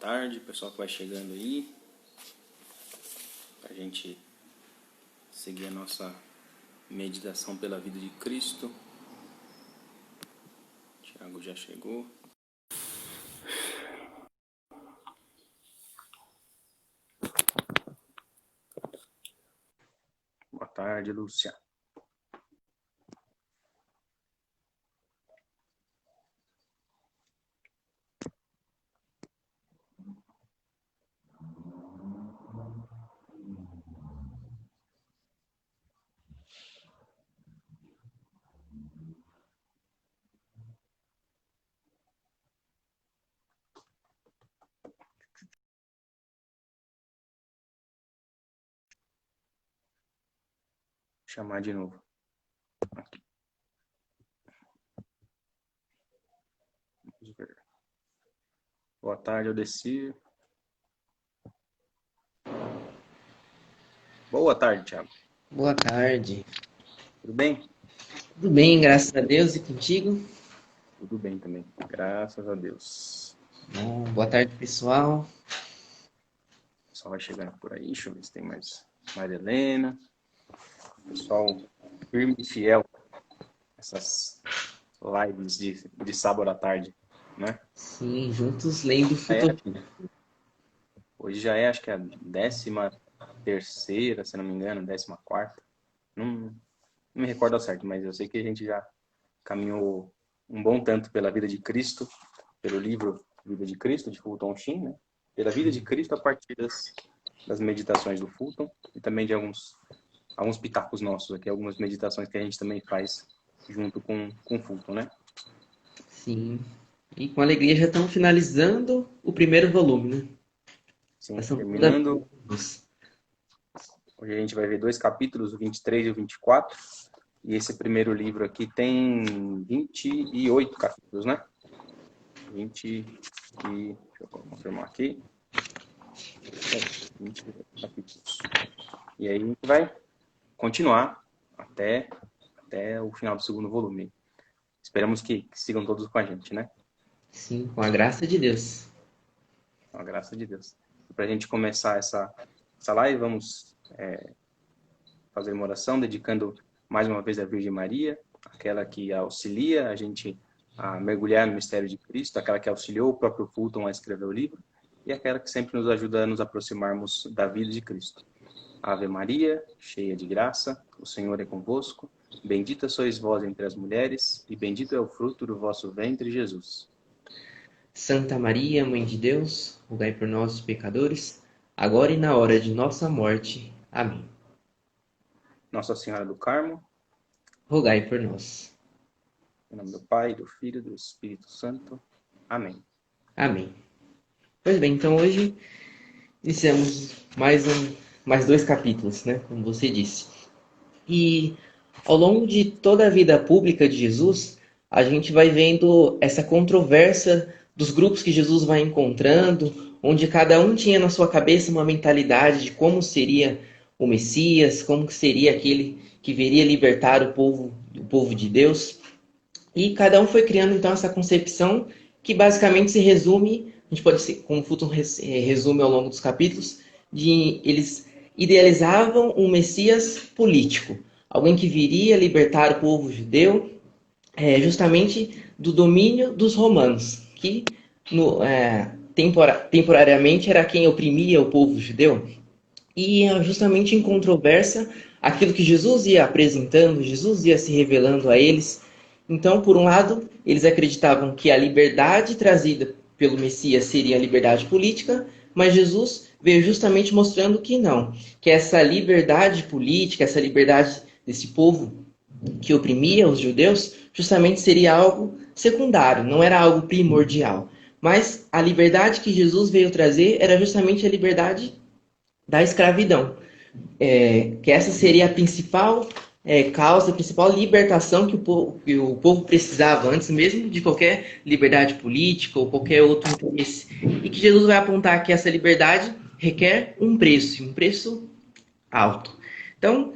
tarde, pessoal que vai chegando aí, para a gente seguir a nossa meditação pela vida de Cristo. Tiago já chegou. Boa tarde, Lúcia. Vou chamar de novo. Aqui. Vamos ver. Boa tarde, Odecir. Boa tarde, Thiago. Boa tarde. Tudo bem? Tudo bem, graças a Deus, e contigo? Tudo bem também, graças a Deus. Bom, boa tarde, pessoal. O pessoal vai chegando por aí, deixa eu ver se tem mais Maria Helena. Pessoal firme e fiel. Essas lives de sábado à tarde, né? Sim, juntos lendo o futuro. Hoje já é, acho que a 13ª, se não me engano, 14ª. Não me recordo ao certo, mas eu sei que a gente já caminhou um bom tanto pela vida de Cristo, pelo livro Vida de Cristo, de Fulton Sheen, né? Pela vida de Cristo a partir das meditações do Fulton e também de alguns pitacos nossos aqui, algumas meditações que a gente também faz junto com o Fulton, né? Sim. E com alegria já estamos finalizando o primeiro volume, né? Sim, Passando terminando. Hoje a gente vai ver 2 capítulos, o 23 e o 24. E esse primeiro livro aqui tem 28 capítulos, né? 20 e... Deixa eu confirmar aqui. 28 capítulos. E aí a gente vai continuar até o final do segundo volume. Esperamos que sigam todos com a gente, né? Sim, com a graça de Deus. Com a graça de Deus. Para a gente começar essa live, vamos fazer uma oração dedicando mais uma vez a Virgem Maria, aquela que auxilia a gente a mergulhar no mistério de Cristo, aquela que auxiliou o próprio Fulton a escrever o livro e aquela que sempre nos ajuda a nos aproximarmos da vida de Cristo. Ave Maria, cheia de graça, o Senhor é convosco, bendita sois vós entre as mulheres e bendito é o fruto do vosso ventre, Jesus. Santa Maria, Mãe de Deus, rogai por nós, os pecadores, agora e na hora de nossa morte. Amém. Nossa Senhora do Carmo, Rogai por nós. em nome do Pai, do Filho e do Espírito Santo. Amém. Amém. Pois bem, então hoje iniciamos mais 2 capítulos, né? Como você disse. E ao longo de toda a vida pública de Jesus, a gente vai vendo essa controvérsia dos grupos que Jesus vai encontrando, onde cada um tinha na sua cabeça uma mentalidade de como seria o Messias, como seria aquele que viria libertar o povo de Deus. E cada um foi criando então essa concepção que basicamente se resume, a gente pode ser, como o Fulton resume ao longo dos capítulos, de eles idealizavam um Messias político, alguém que viria libertar o povo judeu justamente do domínio dos romanos, que temporariamente era quem oprimia o povo judeu. E justamente em controvérsia aquilo que Jesus ia apresentando, Jesus ia se revelando a eles. Então, por um lado, eles acreditavam que a liberdade trazida pelo Messias seria a liberdade política, mas Jesus veio justamente mostrando que não, que essa liberdade política, essa liberdade desse povo que oprimia os judeus, justamente seria algo secundário, não era algo primordial. Mas a liberdade que Jesus veio trazer era justamente a liberdade da escravidão. Que essa seria a principal causa, a principal libertação que o povo precisava antes mesmo de qualquer liberdade política ou qualquer outro interesse. E que Jesus vai apontar que essa liberdade requer um preço alto. Então,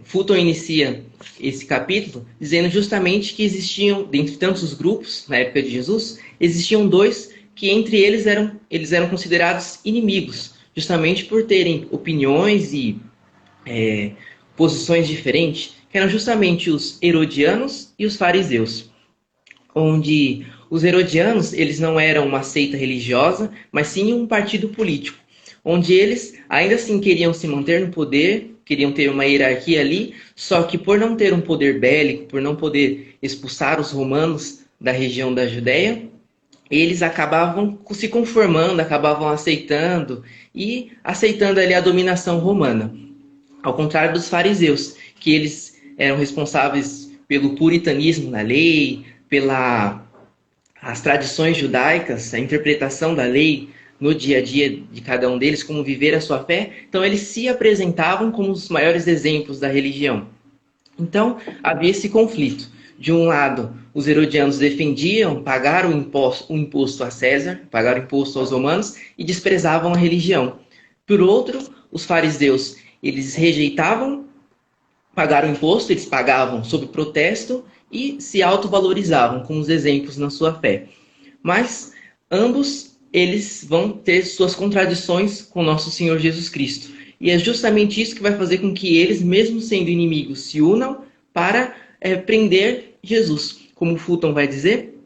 Fulton inicia esse capítulo dizendo justamente que existiam, dentre tantos grupos na época de Jesus, existiam dois que entre eles eram considerados inimigos, justamente por terem opiniões e posições diferentes, que eram justamente os herodianos e os fariseus, onde os herodianos, eles não eram uma seita religiosa, mas sim um partido político, onde eles ainda assim queriam se manter no poder, queriam ter uma hierarquia ali, só que por não ter um poder bélico, por não poder expulsar os romanos da região da Judéia, eles acabavam se conformando, acabavam aceitando ali a dominação romana. Ao contrário dos fariseus, que eles eram responsáveis pelo puritanismo da lei, as tradições judaicas, a interpretação da lei no dia a dia de cada um deles, como viver a sua fé. Então, eles se apresentavam como os maiores exemplos da religião. Então, havia esse conflito. De um lado, os herodianos defendiam pagar o imposto a César, pagar o imposto aos romanos, e desprezavam a religião. Por outro, os fariseus, eles rejeitavam pagar o imposto, eles pagavam sob protesto e se autovalorizavam com os exemplos na sua fé. Mas ambos, eles vão ter suas contradições com nosso Senhor Jesus Cristo. E é justamente isso que vai fazer com que eles, mesmo sendo inimigos, se unam para prender Jesus. Como Fulton vai dizer,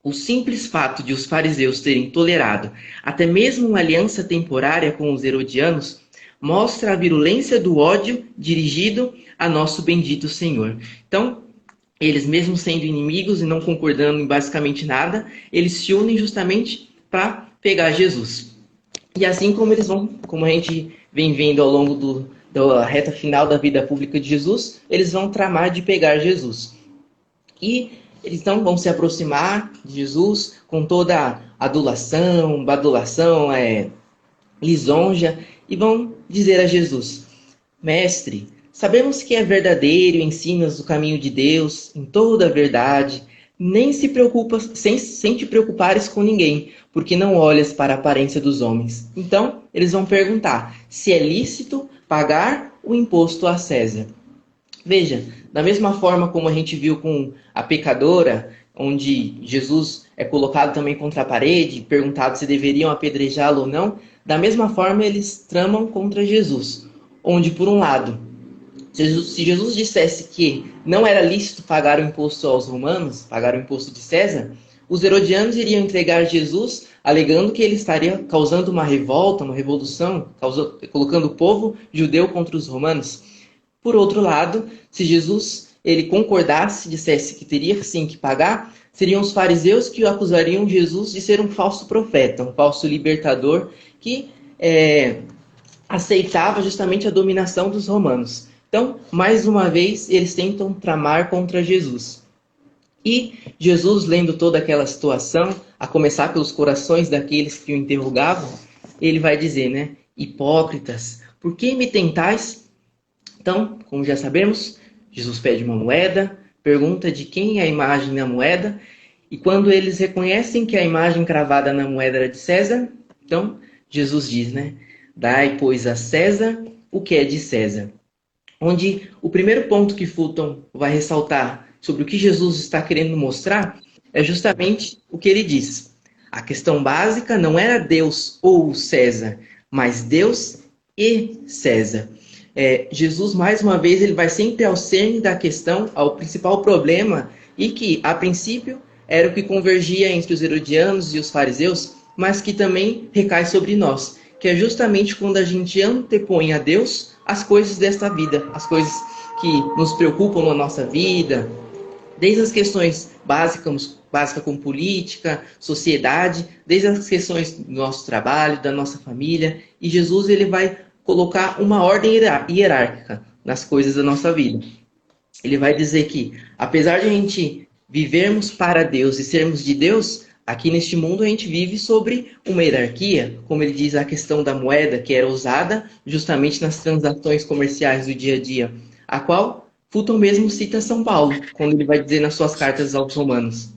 o simples fato de os fariseus terem tolerado até mesmo uma aliança temporária com os herodianos mostra a virulência do ódio dirigido a nosso bendito Senhor. Então, eles mesmo sendo inimigos e não concordando em basicamente nada, eles se unem justamente para pegar Jesus. E assim como eles vão, como a gente vem vendo ao longo da reta final da vida pública de Jesus, eles vão tramar de pegar Jesus. E eles então vão se aproximar de Jesus com toda a adulação, badulação, lisonja, e vão dizer a Jesus: Mestre, sabemos que é verdadeiro, ensinas o caminho de Deus em toda a verdade, nem se preocupa, sem te preocupares com ninguém, porque não olhas para a aparência dos homens. Então, eles vão perguntar se é lícito pagar o imposto a César. Veja, da mesma forma como a gente viu com a pecadora, onde Jesus é colocado também contra a parede, perguntado se deveriam apedrejá-lo ou não, da mesma forma eles tramam contra Jesus, onde por um lado, se Jesus dissesse que não era lícito pagar o imposto aos romanos, pagar o imposto de César, os herodianos iriam entregar Jesus, alegando que ele estaria causando uma revolta, uma revolução, colocando o povo judeu contra os romanos. Por outro lado, se Jesus ele concordasse, dissesse que teria sim que pagar, seriam os fariseus que acusariam Jesus de ser um falso profeta, um falso libertador que aceitava justamente a dominação dos romanos. Então, mais uma vez, eles tentam tramar contra Jesus. E Jesus, lendo toda aquela situação, a começar pelos corações daqueles que o interrogavam, ele vai dizer, né? Hipócritas, por que me tentais? Então, como já sabemos, Jesus pede uma moeda, pergunta de quem é a imagem na moeda, e quando eles reconhecem que a imagem cravada na moeda era de César, então Jesus diz, né? Dai, pois, a César o que é de César. Onde o primeiro ponto que Fulton vai ressaltar sobre o que Jesus está querendo mostrar é justamente o que ele diz. A questão básica não era Deus ou César, mas Deus e César. Jesus, mais uma vez, ele vai sempre ao cerne da questão, ao principal problema, e que, a princípio, era o que convergia entre os herodianos e os fariseus, mas que também recai sobre nós, que é justamente quando a gente antepõe a Deus as coisas desta vida, as coisas que nos preocupam na nossa vida, desde as questões básicas como política, sociedade, desde as questões do nosso trabalho, da nossa família, e Jesus ele vai colocar uma ordem hierárquica nas coisas da nossa vida. Ele vai dizer que, apesar de a gente vivermos para Deus e sermos de Deus, aqui neste mundo a gente vive sobre uma hierarquia, como ele diz a questão da moeda, que era usada justamente nas transações comerciais do dia a dia, a qual Fulton mesmo cita São Paulo, quando ele vai dizer nas suas cartas aos Romanos: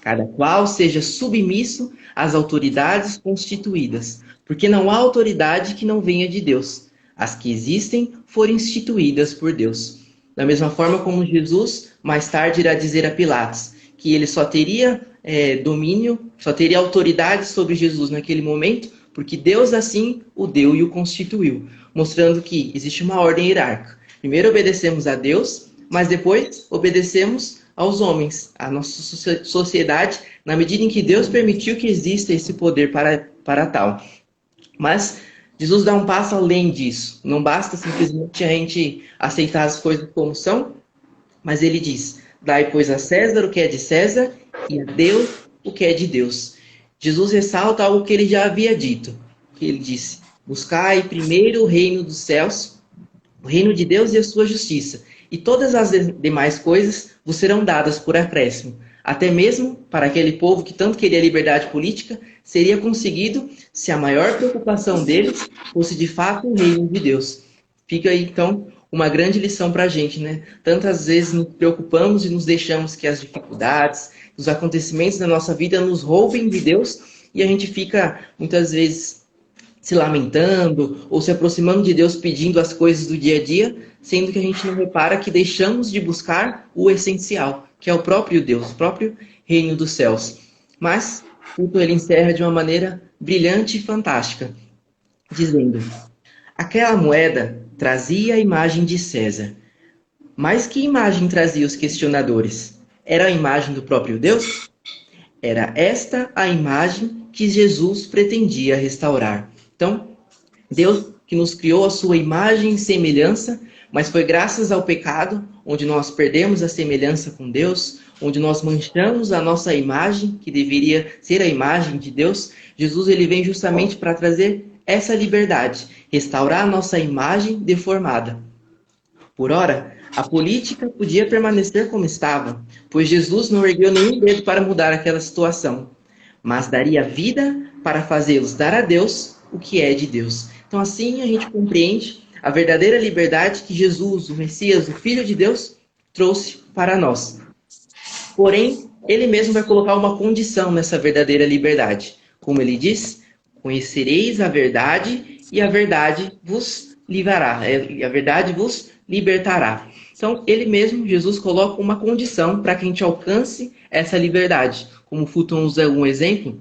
cada qual seja submisso às autoridades constituídas, porque não há autoridade que não venha de Deus. As que existem foram instituídas por Deus. Da mesma forma como Jesus, mais tarde, irá dizer a Pilatos que ele só teria domínio, só teria autoridade sobre Jesus naquele momento, porque Deus assim o deu e o constituiu, mostrando que existe uma ordem hierárquica. Primeiro obedecemos a Deus, mas depois obedecemos aos homens, à nossa sociedade, na medida em que Deus permitiu que exista esse poder para tal. Mas Jesus dá um passo além disso. Não basta simplesmente a gente aceitar as coisas como são, mas ele diz: dai, pois, a César o que é de César e a Deus o que é de Deus. Jesus ressalta algo que ele já havia dito, que ele disse: buscai primeiro o reino dos céus, o reino de Deus e a sua justiça, e todas as demais coisas vos serão dadas por acréscimo. Até mesmo para aquele povo que tanto queria liberdade política, seria conseguido se a maior preocupação deles fosse de fato o reino de Deus. Fica aí, então, uma grande lição para a gente, né? Tantas vezes nos preocupamos e nos deixamos que as dificuldades, os acontecimentos da nossa vida nos roubem de Deus e a gente fica, muitas vezes, se lamentando ou se aproximando de Deus pedindo as coisas do dia a dia, sendo que a gente não repara que deixamos de buscar o essencial, que é o próprio Deus, o próprio reino dos céus. Mas o ele encerra de uma maneira brilhante e fantástica, dizendo: aquela moeda trazia a imagem de César. Mas que imagem trazia os questionadores? Era a imagem do próprio Deus? Era esta a imagem que Jesus pretendia restaurar. Então, Deus que nos criou a sua imagem e semelhança, mas foi graças ao pecado, onde nós perdemos a semelhança com Deus, onde nós manchamos a nossa imagem, que deveria ser a imagem de Deus. Jesus ele vem justamente para trazer essa liberdade, restaurar a nossa imagem deformada. Por ora, a política podia permanecer como estava, pois Jesus não ergueu nenhum dedo para mudar aquela situação, mas daria vida para fazê-los dar a Deus o que é de Deus. Então assim a gente compreende a verdadeira liberdade que Jesus, o Messias, o Filho de Deus, trouxe para nós. Porém, ele mesmo vai colocar uma condição nessa verdadeira liberdade. Como ele diz: conhecereis a verdade e a verdade vos livrará, e a verdade vos libertará. Então, ele mesmo, Jesus, coloca uma condição para que a gente alcance essa liberdade. Como o Fulton usa um exemplo,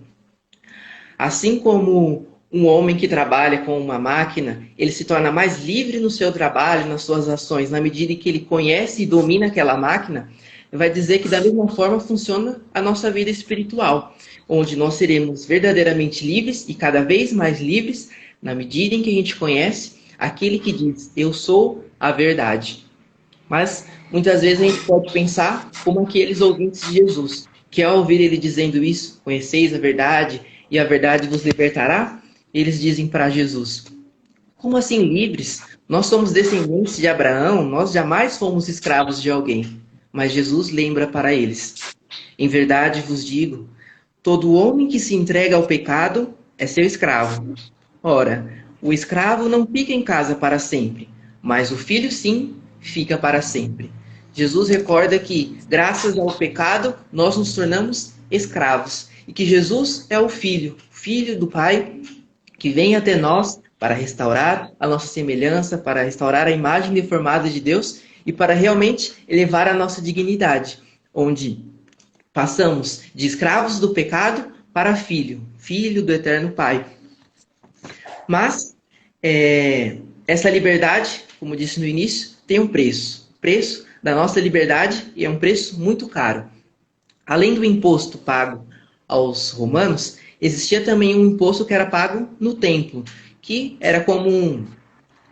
assim como um homem que trabalha com uma máquina, ele se torna mais livre no seu trabalho, nas suas ações, na medida em que ele conhece e domina aquela máquina, vai dizer que da mesma forma funciona a nossa vida espiritual, onde nós seremos verdadeiramente livres e cada vez mais livres, na medida em que a gente conhece aquele que diz: eu sou a verdade. Mas muitas vezes a gente pode pensar como aqueles ouvintes de Jesus, que ao ouvir ele dizendo isso: conheceis a verdade e a verdade vos libertará, eles dizem para Jesus: como assim livres? Nós somos descendentes de Abraão, nós jamais fomos escravos de alguém. Mas Jesus lembra para eles: em verdade vos digo, todo homem que se entrega ao pecado é seu escravo. Ora, o escravo não fica em casa para sempre, mas o filho sim fica para sempre. Jesus recorda que, graças ao pecado, nós nos tornamos escravos e que Jesus é o Filho do Pai, que vem até nós para restaurar a nossa semelhança, para restaurar a imagem deformada de Deus e para realmente elevar a nossa dignidade, onde passamos de escravos do pecado para filho do eterno Pai. Mas essa liberdade, como disse no início, tem um preço. O preço da nossa liberdade é um preço muito caro. Além do imposto pago aos romanos, existia também um imposto que era pago no templo, que era como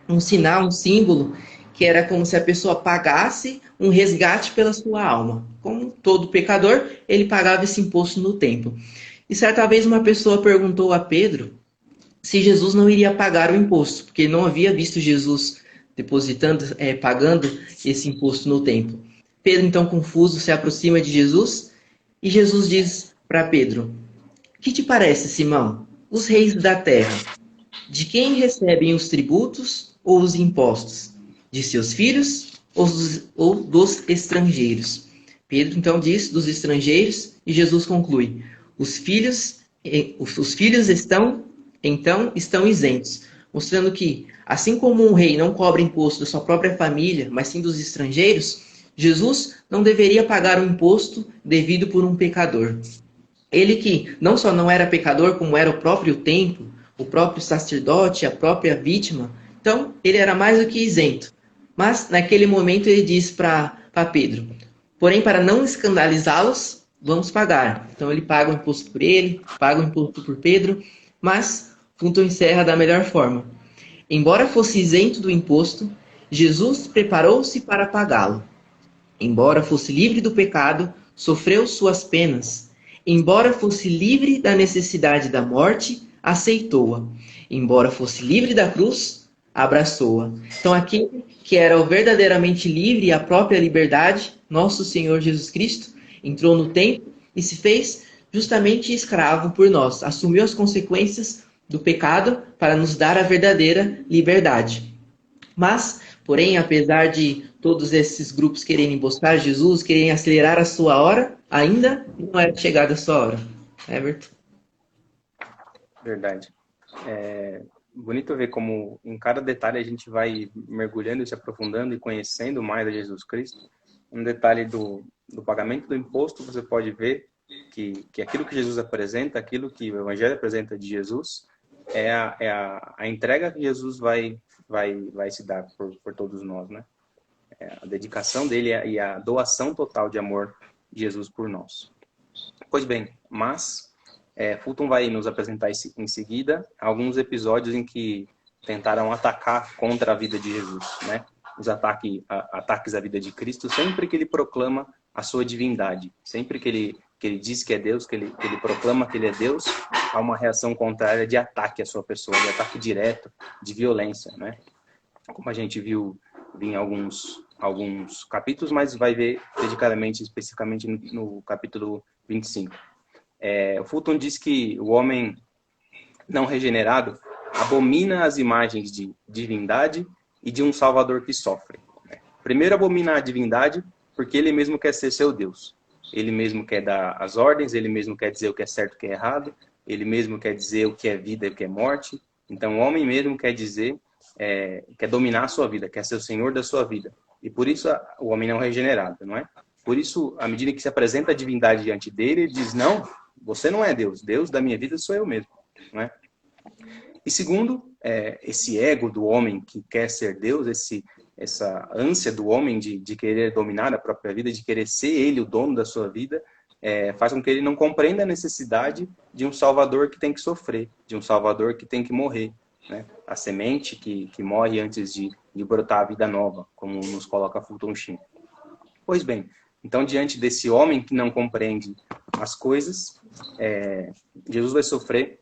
um sinal, um símbolo, que era como se a pessoa pagasse um resgate pela sua alma. Como todo pecador, ele pagava esse imposto no templo. E certa vez uma pessoa perguntou a Pedro se Jesus não iria pagar o imposto, porque não havia visto Jesus pagando esse imposto no templo. Pedro, então confuso, se aproxima de Jesus e Jesus diz para Pedro: que te parece, Simão? Os reis da terra, de quem recebem os tributos ou os impostos? De seus filhos ou dos estrangeiros? Pedro então diz dos estrangeiros e Jesus conclui: os filhos estão isentos, mostrando que, assim como um rei não cobra imposto da sua própria família, mas sim dos estrangeiros, Jesus não deveria pagar o imposto devido por um pecador. Ele que não só não era pecador, como era o próprio templo, o próprio sacerdote, a própria vítima. Então, ele era mais do que isento. Mas, naquele momento, ele diz para Pedro: porém, para não escandalizá-los, vamos pagar. Então, ele paga o imposto por ele, paga o imposto por Pedro, mas Fulton encerra da melhor forma. Embora fosse isento do imposto, Jesus preparou-se para pagá-lo. Embora fosse livre do pecado, sofreu suas penas. Embora fosse livre da necessidade da morte, aceitou-a. Embora fosse livre da cruz, abraçou-a. Então, aquele que era o verdadeiramente livre e a própria liberdade, nosso Senhor Jesus Cristo, entrou no templo e se fez justamente escravo por nós. Assumiu as consequências do pecado para nos dar a verdadeira liberdade. Mas, porém, apesar de todos esses grupos quererem emboscar Jesus, quererem acelerar a sua hora, ainda não é chegada a sua hora. Everton? Verdade. Bonito ver como em cada detalhe a gente vai mergulhando e se aprofundando e conhecendo mais a Jesus Cristo. Um detalhe do pagamento do imposto, você pode ver que aquilo que Jesus apresenta, aquilo que o Evangelho apresenta de Jesus, é a entrega que Jesus vai se dar por todos nós, né? A dedicação dele e a doação total de amor de Jesus por nós. Pois bem, mas Fulton vai nos apresentar em seguida alguns episódios em que tentaram atacar contra a vida de Jesus, né? Os ataques à vida de Cristo, sempre que ele proclama a sua divindade, sempre que ele diz que é Deus, que ele proclama que ele é Deus, há uma reação contrária de ataque à sua pessoa, de ataque direto, de violência, né? Como a gente viu em alguns capítulos, mas vai ver dedicadamente, especificamente no capítulo 25. O Fulton diz que o homem não regenerado abomina as imagens de divindade e de um Salvador que sofre. Primeiro abomina a divindade porque ele mesmo quer ser seu Deus. Ele mesmo quer dar as ordens, ele mesmo quer dizer o que é certo e o que é errado, ele mesmo quer dizer o que é vida e o que é morte. Então o homem mesmo quer dizer, quer dominar a sua vida, quer ser o senhor da sua vida. E por isso o homem não é regenerado, não é? Por isso, à medida que se apresenta a divindade diante dele, ele diz, não, você não é Deus, Deus da minha vida sou eu mesmo, não é? E segundo, esse ego do homem que quer ser Deus, essa ânsia do homem de querer dominar a própria vida, de querer ser ele o dono da sua vida, faz com que ele não compreenda a necessidade de um Salvador que tem que sofrer, de um Salvador que tem que morrer, né? A semente que morre antes de brotar a vida nova, como nos coloca Fulton Sheen. Pois bem, então diante desse homem que não compreende as coisas, Jesus vai sofrer,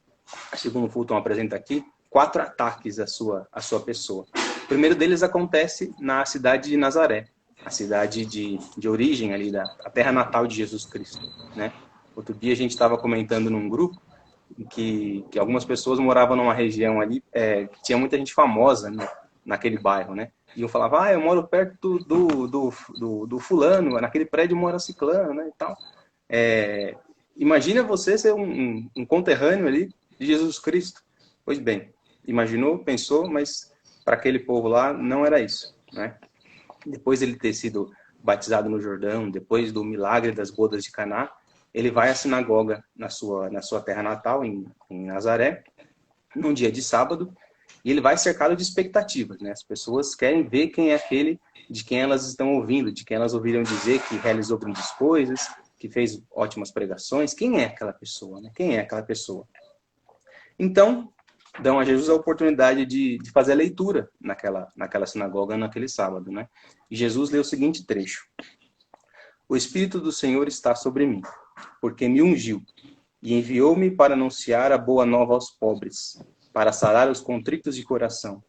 segundo Fulton apresenta aqui, 4 ataques à sua pessoa. O primeiro deles acontece na cidade de Nazaré, a cidade de origem ali, a terra natal de Jesus Cristo, né? Outro dia a gente estava comentando num grupo que algumas pessoas moravam numa região ali que tinha muita gente famosa, né, naquele bairro, né? E eu falava, eu moro perto do fulano, naquele prédio mora ciclano, né, e tal. Imagina você ser um conterrâneo ali de Jesus Cristo. Pois bem, imaginou, pensou, mas para aquele povo lá não era isso, né? Depois ele ter sido batizado no Jordão, depois do milagre das bodas de Caná, ele vai à sinagoga na sua terra natal, em Nazaré, num dia de sábado, e ele vai cercado de expectativas, né? As pessoas querem ver quem é aquele de quem elas estão ouvindo, de quem elas ouviram dizer que realizou grandes coisas, que fez ótimas pregações. Quem é aquela pessoa, né? Quem é aquela pessoa? Então, dão a Jesus a oportunidade de fazer a leitura naquela sinagoga, naquele sábado, né? E Jesus lê o seguinte trecho: O Espírito do Senhor está sobre mim, porque me ungiu e enviou-me para anunciar a boa nova aos pobres, para sarar os contritos de coração,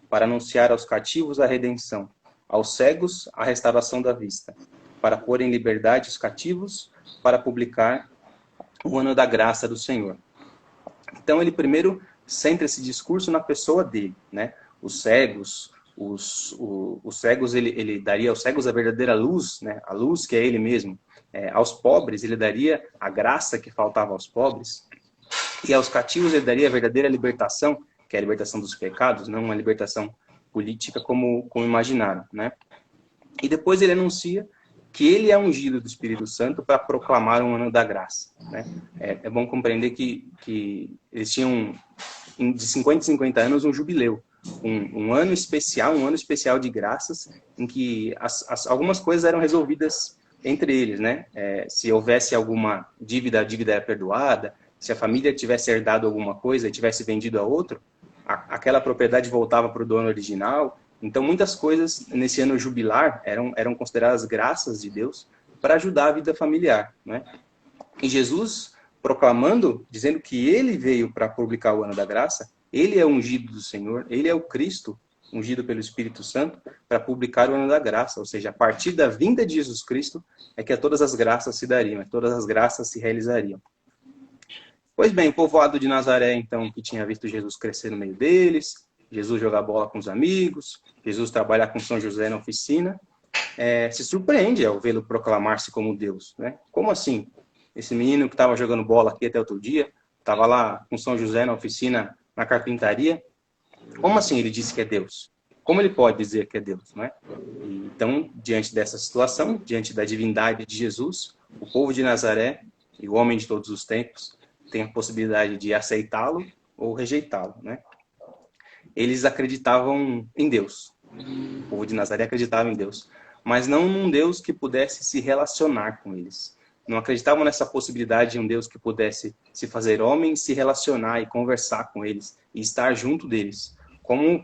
para anunciar aos cativos a redenção, aos cegos a restauração da vista, para pôr em liberdade os cativos, para publicar o ano da graça do Senhor. Então ele primeiro centra esse discurso na pessoa dele, né? Os cegos, os cegos ele daria aos cegos a verdadeira luz, né? A luz que é ele mesmo. Aos pobres ele daria a graça que faltava aos pobres, e aos cativos ele daria a verdadeira libertação, que é a libertação dos pecados, não uma libertação política como imaginaram, né? E depois ele anuncia que ele é ungido do Espírito Santo para proclamar um ano da graça, né? É bom compreender que eles tinham, de 50 em 50 anos, um jubileu, um ano especial de graças, em que algumas coisas eram resolvidas entre eles, né? Se houvesse alguma dívida, a dívida era perdoada. Se a família tivesse herdado alguma coisa e tivesse vendido a outro, aquela propriedade voltava para o dono original. Então, muitas coisas nesse ano jubilar eram consideradas graças de Deus para ajudar a vida familiar, né? E Jesus, proclamando, dizendo que ele veio para publicar o ano da graça, ele é o ungido do Senhor, ele é o Cristo, ungido pelo Espírito Santo, para publicar o ano da graça. Ou seja, a partir da vinda de Jesus Cristo é que todas as graças se dariam, todas as graças se realizariam. Pois bem, o povoado de Nazaré, então, que tinha visto Jesus crescer no meio deles, Jesus jogar bola com os amigos, Jesus trabalhar com São José na oficina, se surpreende ao vê-lo proclamar-se como Deus, né? Como assim? Esse menino que estava jogando bola aqui até outro dia, estava lá com São José na oficina, na carpintaria, como assim ele disse que é Deus? Como ele pode dizer que é Deus, né? Então, diante dessa situação, diante da divindade de Jesus, o povo de Nazaré e o homem de todos os tempos tem a possibilidade de aceitá-lo ou rejeitá-lo, né? Eles acreditavam em Deus. O povo de Nazaré acreditava em Deus, mas não num Deus que pudesse se relacionar com eles. Não acreditavam nessa possibilidade de um Deus que pudesse se fazer homem, se relacionar e conversar com eles e estar junto deles. Como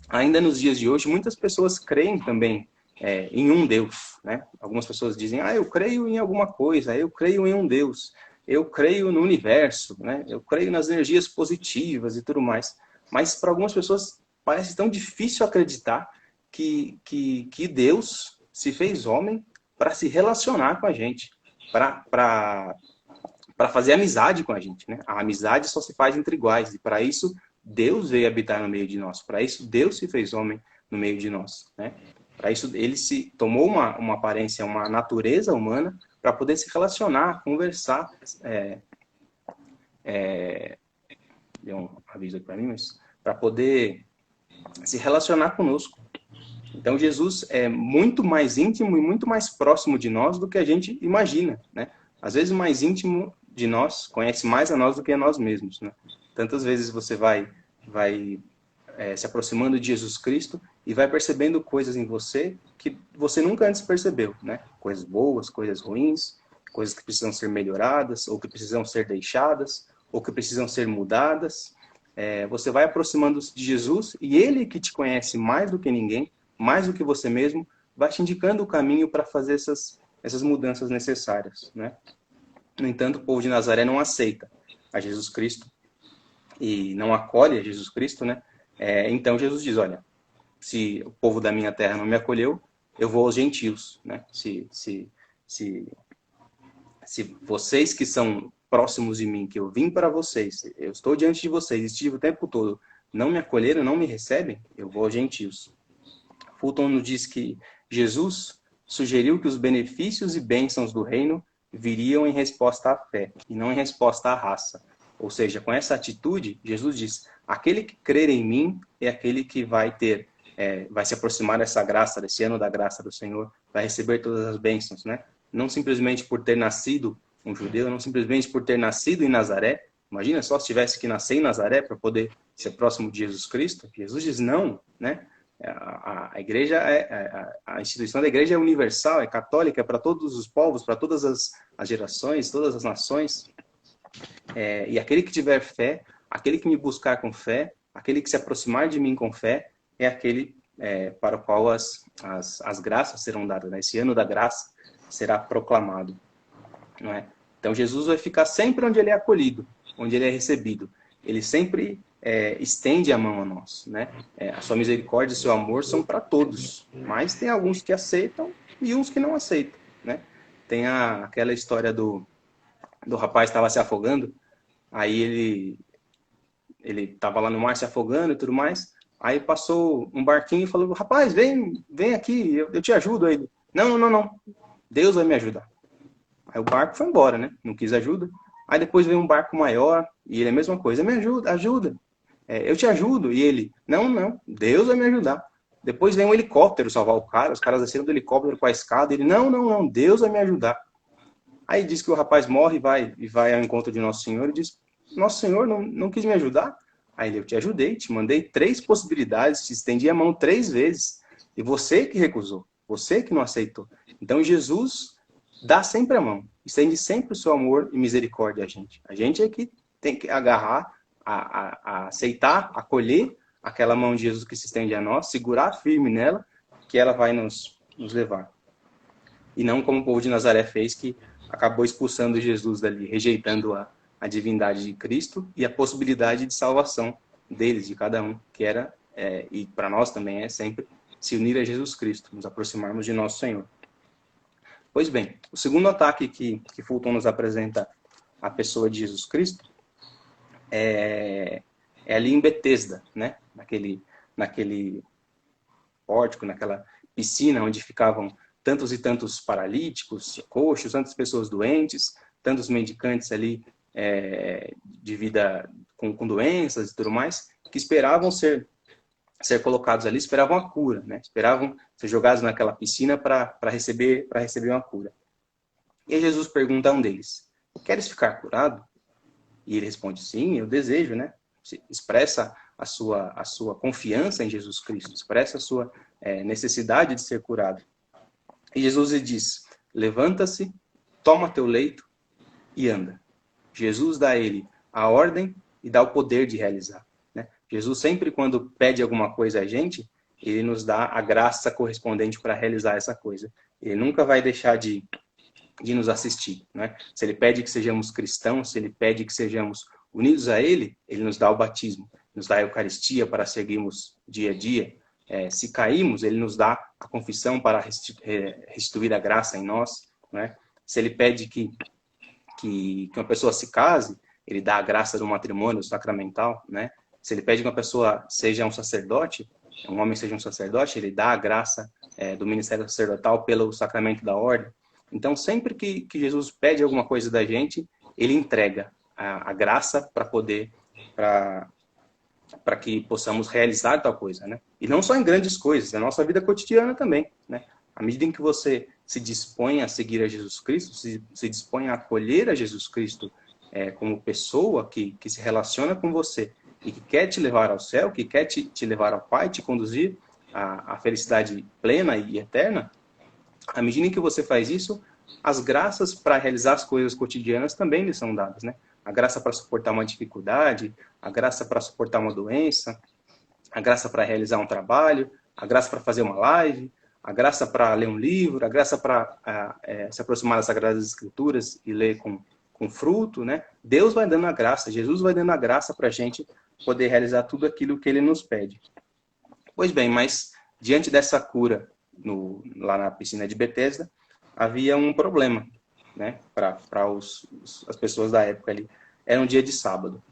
ainda nos dias de hoje, muitas pessoas creem também em um Deus, né? Algumas pessoas dizem, eu creio em alguma coisa, eu creio em um Deus, eu creio no universo, né? Eu creio nas energias positivas e tudo mais. Mas para algumas pessoas parece tão difícil acreditar que Deus se fez homem para se relacionar com a gente, para fazer amizade com a gente, né? A amizade só se faz entre iguais, e para isso Deus veio habitar no meio de nós, para isso Deus se fez homem no meio de nós, né? Para isso ele se tomou uma aparência, uma natureza humana, para poder se relacionar, conversar. Deu um aviso aqui para mim, mas para poder se relacionar conosco. Então Jesus é muito mais íntimo e muito mais próximo de nós do que a gente imagina, né? Às vezes o mais íntimo de nós conhece mais a nós do que a nós mesmos, né? Tantas vezes você vai se aproximando de Jesus Cristo e vai percebendo coisas em você que você nunca antes percebeu, né? Coisas boas, coisas ruins, coisas que precisam ser melhoradas, ou que precisam ser deixadas, ou que precisam ser mudadas. Você vai aproximando-se de Jesus e ele, que te conhece mais do que ninguém, mais do que você mesmo, vai te indicando o caminho para fazer essas mudanças necessárias, né? No entanto, o povo de Nazaré não aceita a Jesus Cristo e não acolhe a Jesus Cristo, né? Então Jesus diz, olha, se o povo da minha terra não me acolheu, eu vou aos gentios, né? Se vocês que são próximos de mim, que eu vim para vocês, eu estou diante de vocês, estive o tempo todo, não me acolheram, não me recebem, eu vou aos gentios. Fulton nos diz que Jesus sugeriu que os benefícios e bênçãos do reino viriam em resposta à fé, e não em resposta à raça. Ou seja, com essa atitude, Jesus diz, aquele que crer em mim é aquele que vai se aproximar dessa graça, desse ano da graça do Senhor, vai receber todas as bênçãos, né? Não simplesmente por ter nascido um judeu, não simplesmente por ter nascido em Nazaré. Imagina só se tivesse que nascer em Nazaré para poder ser próximo de Jesus Cristo. Jesus diz não, né? A igreja a instituição da igreja é universal, é católica, é para todos os povos, para todas as gerações, todas as nações. E aquele que tiver fé, aquele que me buscar com fé, aquele que se aproximar de mim com fé, é aquele para o qual as graças serão dadas, né? Esse ano da graça será proclamado, não é? Então Jesus vai ficar sempre onde ele é acolhido, onde ele é recebido. Ele sempre estende a mão a nós, né? A sua misericórdia e o seu amor são para todos, mas tem alguns que aceitam e uns que não aceitam, né? Tem aquela história do rapaz que estava se afogando, aí ele estava lá no mar se afogando e tudo mais, aí passou um barquinho e falou, rapaz, vem aqui, eu te ajudo. Aí ele, não, Deus vai me ajudar. Aí o barco foi embora, né? Não quis ajuda. Aí depois veio um barco maior e ele a mesma coisa, me ajuda. Eu te ajudo. E ele, não, Deus vai me ajudar. Depois vem um helicóptero salvar o cara, os caras desceram do helicóptero com a escada, ele, não, Deus vai me ajudar. Aí diz que o rapaz morre e vai ao encontro de Nosso Senhor e diz, Nosso Senhor não quis me ajudar? Aí ele, eu te ajudei, te mandei 3 possibilidades, te estendi a mão 3 vezes, e você que recusou, você que não aceitou. Então Jesus dá sempre a mão, estende sempre o seu amor e misericórdia a gente. A gente é que tem que agarrar, a aceitar, acolher aquela mão de Jesus que se estende a nós, segurar firme nela, que ela vai nos levar. E não como o povo de Nazaré fez, que acabou expulsando Jesus dali, rejeitando a divindade de Cristo e a possibilidade de salvação deles, de cada um, que era, e para nós também é sempre, se unir a Jesus Cristo, nos aproximarmos de nosso Senhor. Pois bem, o segundo ataque que Fulton nos apresenta à pessoa de Jesus Cristo é ali em Betesda, né? Naquele pórtico, naquela piscina onde ficavam tantos e tantos paralíticos, coxos, tantas pessoas doentes, tantos mendicantes ali de vida com doenças e tudo mais, que esperavam ser colocados ali, esperavam a cura, né? Esperavam ser jogados naquela piscina para receber uma cura. E aí Jesus pergunta a um deles, queres ficar curado? E ele responde, sim, eu desejo, né? Expressa a sua confiança em Jesus Cristo, expressa a sua necessidade de ser curado. E Jesus lhe diz, levanta-se, toma teu leito e anda. Jesus dá a ele a ordem e dá o poder de realizar. Né? Jesus sempre, quando pede alguma coisa a gente, ele nos dá a graça correspondente para realizar essa coisa. Ele nunca vai deixar de nos assistir. Né? Se ele pede que sejamos cristãos, se ele pede que sejamos unidos a ele, ele nos dá o batismo, nos dá a Eucaristia para seguirmos dia a dia. Se caímos, ele nos dá a confissão para restituir a graça em nós. Né? Se ele pede que uma pessoa se case, ele dá a graça do matrimônio sacramental. Né? Se ele pede que uma pessoa seja um sacerdote, um homem seja um sacerdote, ele dá a graça do ministério sacerdotal pelo sacramento da ordem. Então, sempre que Jesus pede alguma coisa da gente, ele entrega a graça para que possamos realizar tal coisa, né? E não só em grandes coisas, na nossa vida cotidiana também, né? À medida em que você se dispõe a seguir a Jesus Cristo, se dispõe a acolher a Jesus Cristo como pessoa que se relaciona com você e que quer te levar ao céu, que quer te levar ao Pai, te conduzir à felicidade plena e eterna, à medida em que você faz isso, as graças para realizar as coisas cotidianas também lhe são dadas, né? A graça para suportar uma dificuldade, a graça para suportar uma doença, a graça para realizar um trabalho, a graça para fazer uma live, a graça para ler um livro, a graça para se aproximar das Sagradas Escrituras e ler com fruto, né? Deus vai dando a graça, Jesus vai dando a graça para a gente poder realizar tudo aquilo que Ele nos pede. Pois bem, mas diante dessa cura lá na piscina de Betesda, havia um problema, né? Para as pessoas da época ali. Era um dia de sábado.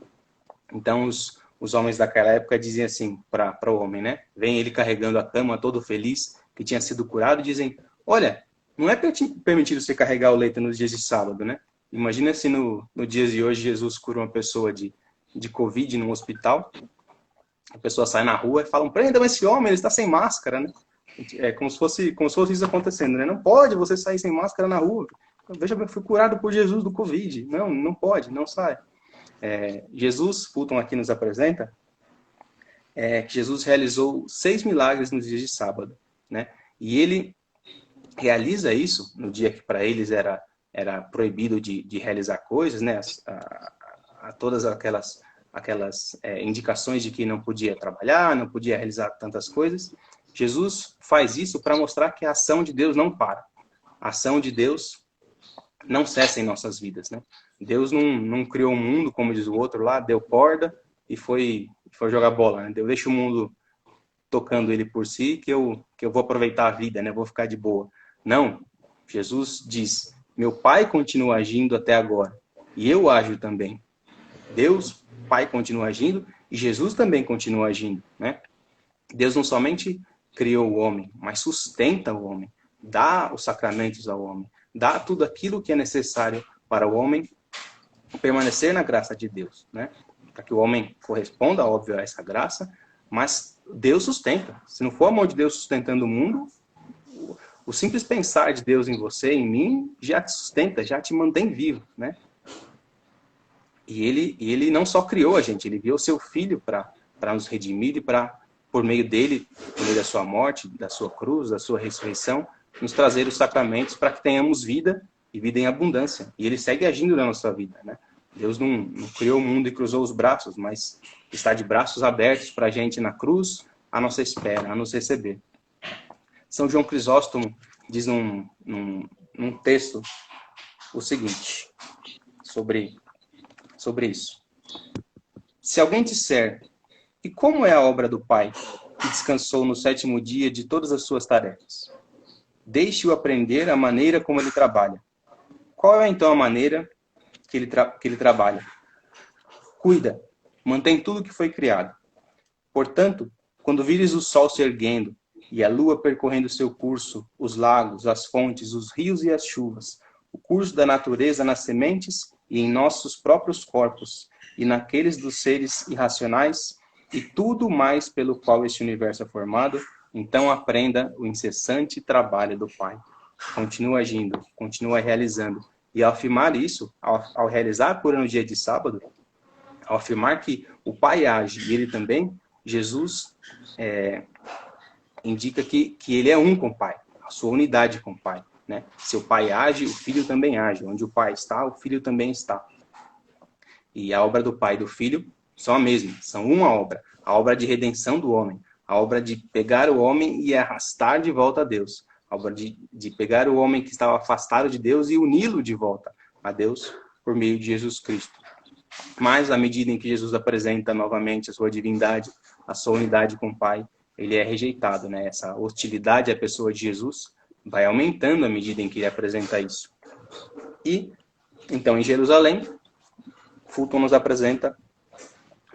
Então, os homens daquela época diziam assim para o homem, né? Vem ele carregando a cama, todo feliz, que tinha sido curado, e dizem, olha, não é permitido você carregar o leito nos dias de sábado, né? Imagina se no dias de hoje Jesus cura uma pessoa de Covid num hospital, a pessoa sai na rua e falam, prendam esse homem, ele está sem máscara, né? Como se fosse isso acontecendo, né? Não pode você sair sem máscara na rua. Veja, eu fui curado por Jesus do Covid. Não pode, não sai. Jesus, Fulton aqui nos apresenta, que Jesus realizou 6 milagres nos dias de sábado, né? E ele realiza isso no dia que para eles era proibido de realizar coisas, né? A todas aquelas indicações de que não podia trabalhar, não podia realizar tantas coisas. Jesus faz isso para mostrar que a ação de Deus não para. A ação de Deus não cessa em nossas vidas, né? Deus não criou o mundo, como diz o outro lá, deu corda e foi jogar bola, né? Deus deixa o mundo tocando ele por si, que eu vou aproveitar a vida, né? Vou ficar de boa. Não. Jesus diz, meu Pai continua agindo até agora e eu ajo também. Deus, Pai, continua agindo e Jesus também continua agindo, né? Deus não somente criou o homem, mas sustenta o homem, dá os sacramentos ao homem, dá tudo aquilo que é necessário para o homem permanecer na graça de Deus, né? Para que o homem corresponda, óbvio, a essa graça, mas Deus sustenta. Se não for a mão de Deus sustentando o mundo, o simples pensar de Deus em você, em mim, já te sustenta, já te mantém vivo, né? E ele não só criou a gente, ele enviou seu Filho para nos redimir e por meio dele, por meio da sua morte, da sua cruz, da sua ressurreição, nos trazer os sacramentos para que tenhamos vida e vida em abundância. E ele segue agindo na nossa vida, né? Deus não criou o mundo e cruzou os braços, mas está de braços abertos para a gente na cruz, à nossa espera, a nos receber. São João Crisóstomo diz num texto o seguinte, sobre isso. Se alguém disser, e como é a obra do Pai, que descansou no 7º dia de todas as suas tarefas? Deixe-o aprender a maneira como ele trabalha. Qual é então a maneira que ele trabalha? Cuida, mantém tudo que foi criado. Portanto, quando vires o sol se erguendo e a lua percorrendo seu curso, os lagos, as fontes, os rios e as chuvas, o curso da natureza nas sementes e em nossos próprios corpos, e naqueles dos seres irracionais, e tudo mais pelo qual este universo é formado, então aprenda o incessante trabalho do Pai. Continua agindo, continua realizando. E ao afirmar isso, ao realizar a cura no dia de sábado, ao afirmar que o Pai age e ele também, Jesus indica que ele é um com o Pai, a sua unidade com o Pai, né? Se o Pai age, o Filho também age. Onde o Pai está, o Filho também está. E a obra do Pai e do Filho são a mesma, são uma obra. A obra de redenção do homem, a obra de pegar o homem e arrastar de volta a Deus. A obra de pegar o homem que estava afastado de Deus e uni-lo de volta a Deus por meio de Jesus Cristo. Mas, à medida em que Jesus apresenta novamente a sua divindade, a sua unidade com o Pai, ele é rejeitado, né? Essa hostilidade à pessoa de Jesus vai aumentando à medida em que ele apresenta isso. E, então, em Jerusalém, Fulton nos apresenta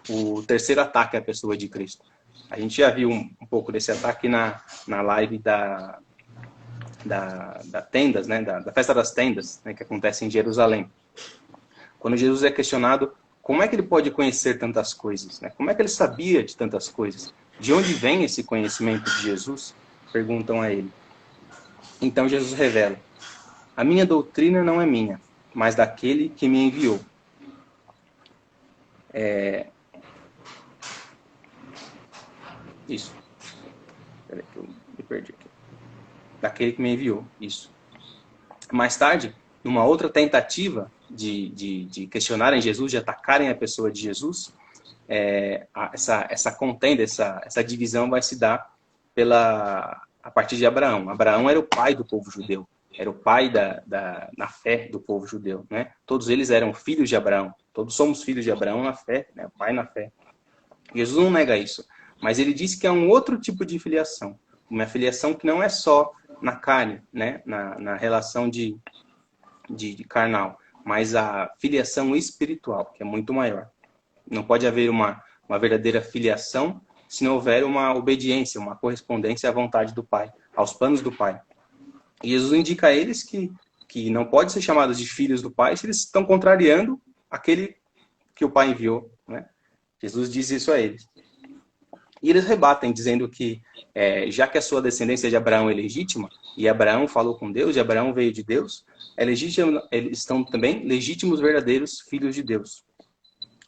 o terceiro ataque à pessoa de Cristo. A gente já viu um pouco desse ataque na live da tendas, né? Da festa das tendas, né? Que acontece em Jerusalém. Quando Jesus é questionado, como é que ele pode conhecer tantas coisas, né? Como é que ele sabia de tantas coisas? De onde vem esse conhecimento de Jesus? Perguntam a ele. Então Jesus revela, a minha doutrina não é minha, mas daquele que me enviou. Isso. Peraí que eu me perdi aqui. Daquele que me enviou, isso. Mais tarde, numa outra tentativa de questionarem Jesus, de atacarem a pessoa de Jesus, essa contenda, essa divisão vai se dar a partir de Abraão. Abraão era o pai do povo judeu, era o pai na fé do povo judeu, né? Todos eles eram filhos de Abraão, todos somos filhos de Abraão na fé, né? O pai na fé. Jesus não nega isso, mas ele diz que é um outro tipo de filiação, uma filiação que não é só na carne, né? Na relação de carnal, mas a filiação espiritual, que é muito maior. Não pode haver uma verdadeira filiação se não houver uma obediência, uma correspondência à vontade do Pai, aos planos do Pai. E Jesus indica a eles que não pode ser chamados de filhos do Pai se eles estão contrariando aquele que o Pai enviou, né? Jesus diz isso a eles. E eles rebatem, dizendo que, já que a sua descendência de Abraão é legítima, e Abraão falou com Deus, e Abraão veio de Deus, eles estão também legítimos, verdadeiros filhos de Deus.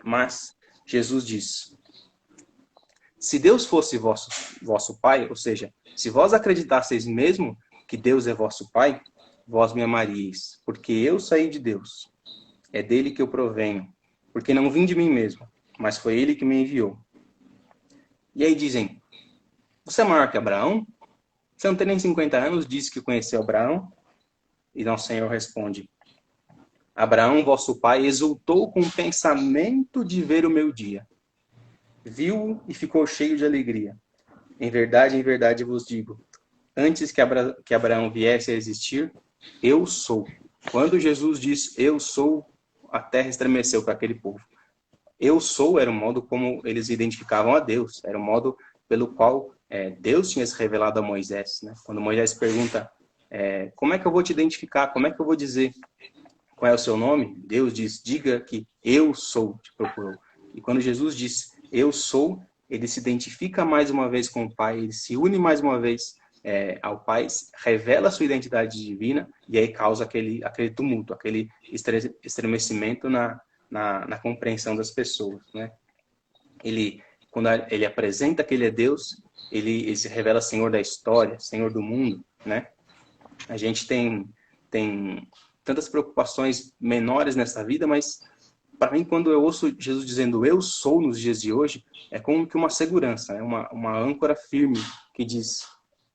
Mas Jesus diz, se Deus fosse vosso Pai, ou seja, se vós acreditasseis mesmo que Deus é vosso Pai, vós me amaríeis, porque eu saí de Deus. É dele que eu provenho, porque não vim de mim mesmo, mas foi ele que me enviou. E aí dizem, você é maior que Abraão? Você não tem nem 50 anos, disse que conheceu Abraão? E nosso Senhor responde, Abraão, vosso pai, exultou com o pensamento de ver o meu dia. Viu-o e ficou cheio de alegria. Em verdade vos digo, antes que Abraão viesse a existir, eu sou. Quando Jesus diz, eu sou, a terra estremeceu para aquele povo. Eu sou era o modo como eles identificavam a Deus. Era o modo pelo qual Deus tinha se revelado a Moisés, né? Quando Moisés pergunta, como é que eu vou te identificar? Como é que eu vou dizer qual é o seu nome? Deus diz, diga que eu sou, te procurou. E quando Jesus diz, eu sou, ele se identifica mais uma vez com o Pai, ele se une mais uma vez ao Pai, revela a sua identidade divina, e aí causa aquele tumulto, aquele estremecimento na compreensão das pessoas, né? Quando ele apresenta que ele é Deus, ele se revela Senhor da história, Senhor do mundo, né? A gente tem tantas preocupações menores nessa vida, mas para mim, quando eu ouço Jesus dizendo eu sou nos dias de hoje, é como que uma segurança, é uma âncora firme que diz,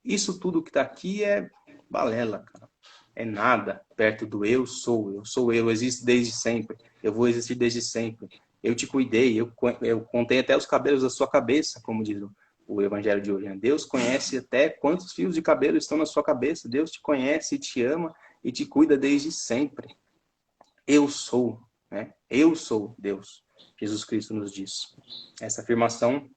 isso tudo que está aqui é balela, cara. É nada perto do eu sou eu existo desde sempre, eu vou existir desde sempre. Eu te cuidei, eu contei até os cabelos da sua cabeça, como diz o Evangelho de hoje. Né? Deus conhece até quantos fios de cabelo estão na sua cabeça. Deus te conhece, te ama e te cuida desde sempre. Eu sou, né? Eu sou Deus. Jesus Cristo nos diz. Essa afirmação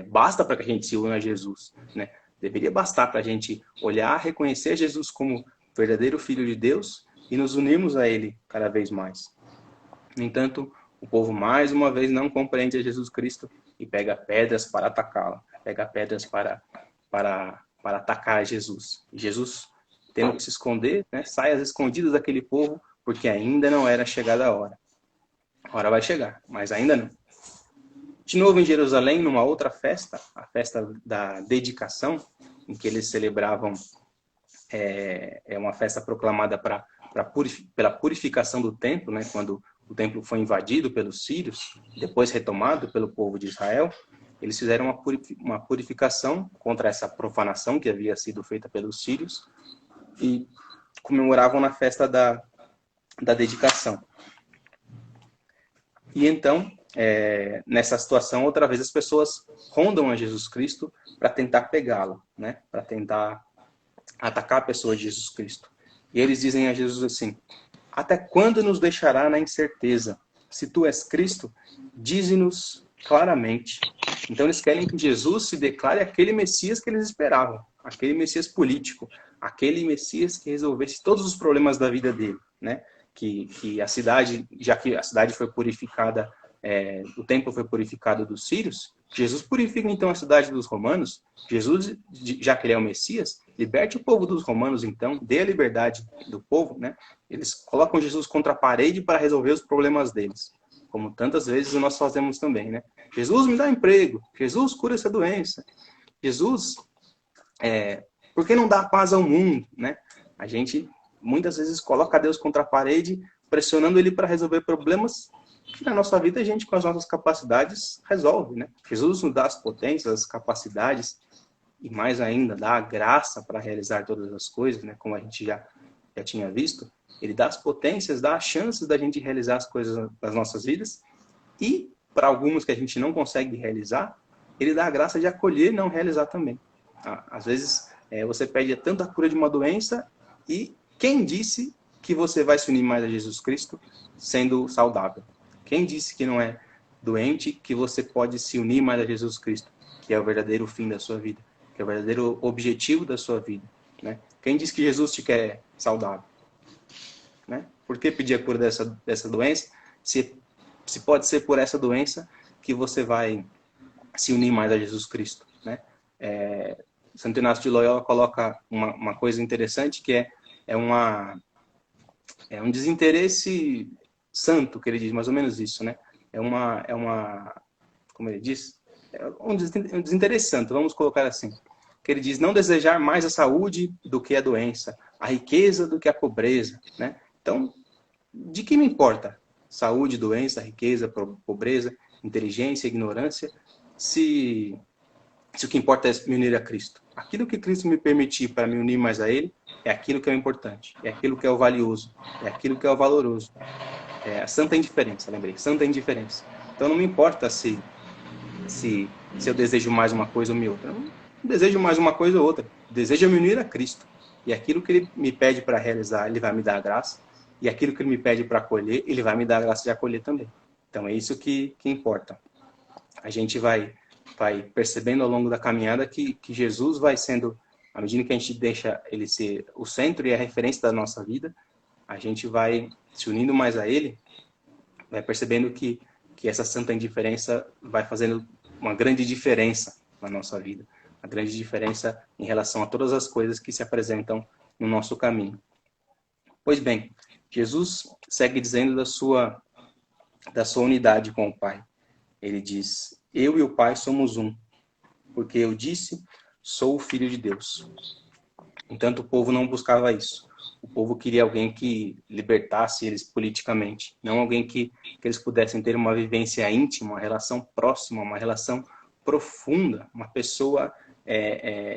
basta para que a gente se una a Jesus, né? Deveria bastar para a gente olhar, reconhecer Jesus como verdadeiro Filho de Deus e nos unirmos a Ele cada vez mais. No entanto, o povo mais uma vez não compreende a Jesus Cristo e pega pedras para atacá-lo, pega pedras para atacar Jesus. E Jesus, tendo que se esconder, né, sai às escondidas daquele povo, porque ainda não era chegada a hora. A hora vai chegar, mas ainda não. De novo em Jerusalém, numa outra festa, a festa da dedicação, em que eles celebravam, uma festa proclamada pela purificação do templo, né, quando o templo foi invadido pelos sírios, depois retomado pelo povo de Israel. Eles fizeram uma purificação contra essa profanação que havia sido feita pelos sírios e comemoravam na festa da dedicação. E então, nessa situação, outra vez as pessoas rondam a Jesus Cristo para tentar pegá-lo, né? Para tentar atacar a pessoa de Jesus Cristo. E eles dizem a Jesus assim, até quando nos deixará na incerteza? Se tu és Cristo, dize-nos claramente. Então eles querem que Jesus se declare aquele Messias que eles esperavam, aquele Messias político, aquele Messias que resolvesse todos os problemas da vida dele, né? Que a cidade, já que a cidade foi purificada, o templo foi purificado dos sírios, Jesus purifica então a cidade dos romanos. Jesus, já que ele é o Messias, liberte o povo dos romanos então, dê a liberdade do povo, né? Eles colocam Jesus contra a parede para resolver os problemas deles, como tantas vezes nós fazemos também, né? Jesus me dá emprego, Jesus cura essa doença, Jesus, por que não dá paz ao mundo, né? A gente muitas vezes coloca Deus contra a parede, pressionando ele para resolver problemas que na nossa vida a gente, com as nossas capacidades, resolve, né? Jesus nos dá as potências, as capacidades e mais ainda dá a graça para realizar todas as coisas, né? Como a gente já tinha visto, ele dá as potências, dá as chances da gente realizar as coisas das nossas vidas e para alguns que a gente não consegue realizar, ele dá a graça de acolher e não realizar também. Às vezes você pede tanta cura de uma doença e quem disse que você vai se unir mais a Jesus Cristo sendo saudável? Quem disse que não é doente que você pode se unir mais a Jesus Cristo, que é o verdadeiro fim da sua vida, que é o verdadeiro objetivo da sua vida, né? Quem disse que Jesus te quer saudável? Né? Por que pedir a cura dessa doença se pode ser por essa doença que você vai se unir mais a Jesus Cristo, né? Santo Inácio de Loyola coloca uma coisa interessante que é um desinteresse santo, que ele diz, mais ou menos isso, né? Como ele diz? Um desinteresse santo, vamos colocar assim. Que ele diz, não desejar mais a saúde do que a doença, a riqueza do que a pobreza, né? Então, de que me importa? Saúde, doença, riqueza, pobreza, inteligência, ignorância, se o que importa é me unir a Cristo. Aquilo que Cristo me permitir para me unir mais a Ele, é aquilo que é o importante, é aquilo que é o valioso, é aquilo que é o valoroso. É a santa indiferença, lembrei, santa indiferença. Então não me importa se eu desejo mais uma coisa ou outra. Eu não desejo mais uma coisa ou outra. Desejo me unir a Cristo. E aquilo que Ele me pede para realizar, Ele vai me dar a graça. E aquilo que Ele me pede para acolher, Ele vai me dar a graça de acolher também. Então é isso que importa. A gente vai percebendo ao longo da caminhada que Jesus vai sendo, à medida que a gente deixa Ele ser o centro e a referência da nossa vida, a gente vai se unindo mais a Ele, vai percebendo que essa santa indiferença vai fazendo uma grande diferença na nossa vida, uma grande diferença em relação a todas as coisas que se apresentam no nosso caminho. Pois bem, Jesus segue dizendo da sua unidade com o Pai. Ele diz: eu e o Pai somos um, porque eu disse, sou o Filho de Deus. Entanto, o povo não buscava isso. O povo queria alguém que libertasse eles politicamente, não alguém que eles pudessem ter uma vivência íntima, uma relação próxima, uma relação profunda, uma pessoa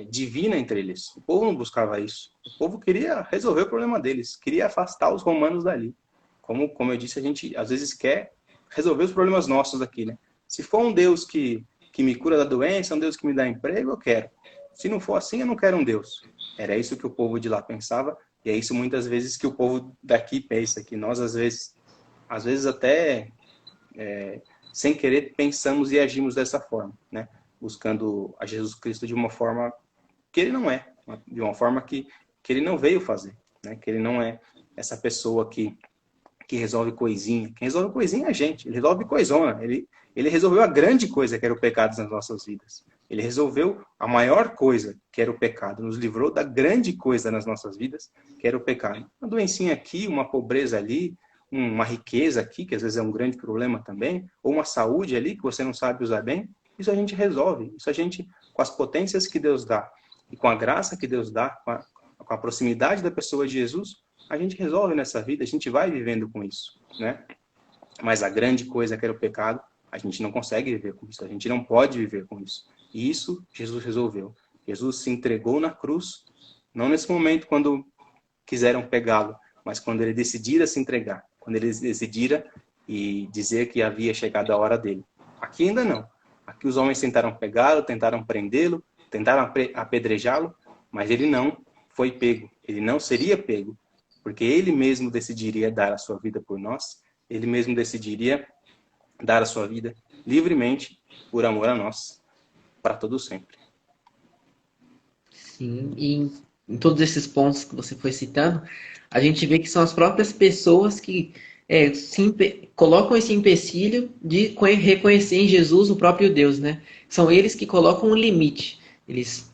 divina entre eles. O povo não buscava isso. O povo queria resolver o problema deles, queria afastar os romanos dali. Como eu disse, a gente às vezes quer resolver os problemas nossos aqui, né? Se for um Deus que me cura da doença, um Deus que me dá emprego, eu quero. Se não for assim, eu não quero um Deus. Era isso que o povo de lá pensava, e é isso muitas vezes que o povo daqui pensa, que nós às vezes até sem querer pensamos e agimos dessa forma, né? Buscando a Jesus Cristo de uma forma que ele não é, de uma forma que ele não veio fazer, né? Que ele não é essa pessoa que resolve coisinha. Quem resolve coisinha é a gente, ele resolve coisona, ele resolveu a grande coisa que era o pecado nas nossas vidas. Ele resolveu a maior coisa, que era o pecado. Nos livrou da grande coisa nas nossas vidas, que era o pecado. Uma doencinha aqui, uma pobreza ali, uma riqueza aqui, que às vezes é um grande problema também, ou uma saúde ali que você não sabe usar bem, isso a gente resolve. Isso a gente, com as potências que Deus dá, e com a graça que Deus dá, com a proximidade da pessoa de Jesus, a gente resolve nessa vida, a gente vai vivendo com isso, né? Mas a grande coisa que era o pecado, a gente não consegue viver com isso, a gente não pode viver com isso. E isso Jesus resolveu. Jesus se entregou na cruz, não nesse momento quando quiseram pegá-lo, mas quando ele decidira se entregar, quando ele decidira e dizer que havia chegado a hora dele. Aqui ainda não. Aqui os homens tentaram pegá-lo, tentaram prendê-lo, tentaram apedrejá-lo, mas ele não foi pego, ele não seria pego, porque ele mesmo decidiria dar a sua vida por nós, ele mesmo decidiria dar a sua vida livremente por amor a nós, para todo sempre. Sim, e em todos esses pontos que você foi citando, a gente vê que são as próprias pessoas que colocam esse empecilho de reconhecer em Jesus o próprio Deus, né? São eles que colocam um limite. Eles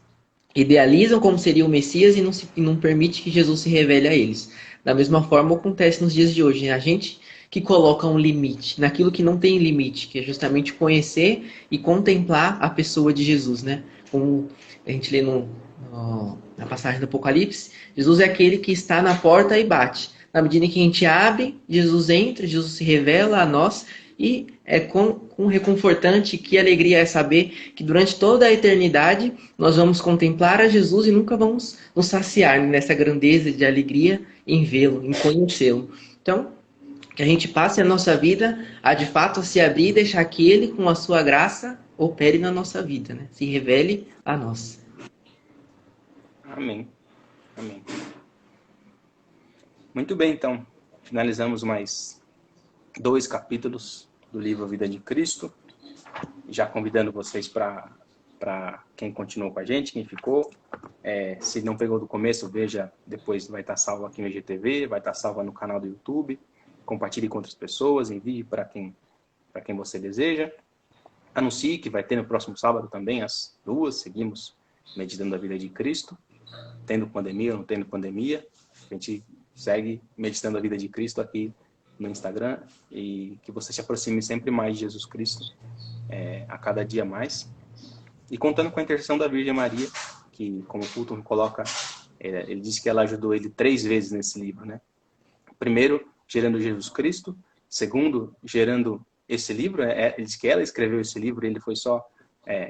idealizam como seria o Messias e não permite que Jesus se revele a eles. Da mesma forma acontece nos dias de hoje, né? A gente que coloca um limite naquilo que não tem limite, que é justamente conhecer e contemplar a pessoa de Jesus, né? Como a gente lê na passagem do Apocalipse, Jesus é aquele que está na porta e bate. Na medida em que a gente abre, Jesus entra, Jesus se revela a nós e é com reconfortante, que alegria é saber que durante toda a eternidade nós vamos contemplar a Jesus e nunca vamos nos saciar nessa grandeza de alegria em vê-lo, em conhecê-lo. Então, que a gente passe a nossa vida a de fato se abrir e deixar que Ele, com a sua graça, opere na nossa vida, né? Se revele a nós. Amém. Amém. Muito bem, então. Finalizamos mais 2 capítulos do livro Vida de Cristo. Já convidando vocês para quem continuou com a gente, quem ficou. Se não pegou do começo, veja, depois vai estar salvo aqui no IGTV, vai estar salvo no canal do YouTube. Compartilhe com outras pessoas, envie para quem você deseja. Anuncie que vai ter no próximo sábado também, às 2, seguimos meditando a vida de Cristo. Tendo pandemia ou não tendo pandemia, a gente segue meditando a vida de Cristo aqui no Instagram, e que você se aproxime sempre mais de Jesus Cristo, a cada dia mais. E contando com a intercessão da Virgem Maria, que, como o Fulton coloca, ele disse que ela ajudou ele 3 vezes nesse livro, né? Primeiro, gerando Jesus Cristo. Segundo, gerando esse livro. Ele diz que ela escreveu esse livro e ele foi só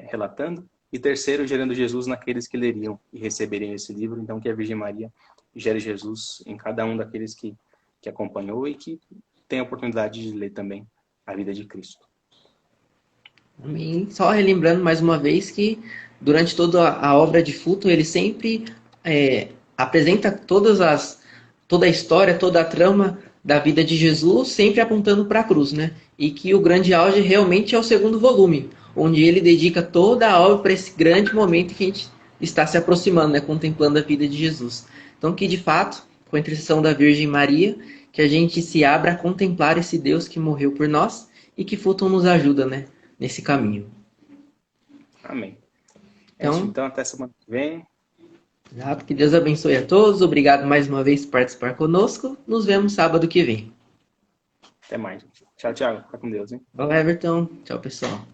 relatando. E terceiro, gerando Jesus naqueles que leriam e receberiam esse livro. Então, que a Virgem Maria gere Jesus em cada um daqueles que acompanhou e que tem a oportunidade de ler também a vida de Cristo. Amém. Só relembrando mais uma vez que durante toda a obra de Fulton, ele sempre apresenta toda a história, toda a trama da vida de Jesus, sempre apontando para a cruz, né? E que o grande auge realmente é o 2º volume, onde ele dedica toda a obra para esse grande momento que a gente está se aproximando, né? Contemplando a vida de Jesus. Então que, de fato, com a intercessão da Virgem Maria, que a gente se abra a contemplar esse Deus que morreu por nós e que Fulton nos ajuda, né? Nesse caminho. Amém. É Então, isso, então, até semana que vem. exato, que Deus abençoe a todos. Obrigado mais uma vez por participar conosco. Nos vemos sábado que vem. Até mais. Tchau, Thiago. Fica com Deus, hein? Tchau, Everton. Tchau, pessoal.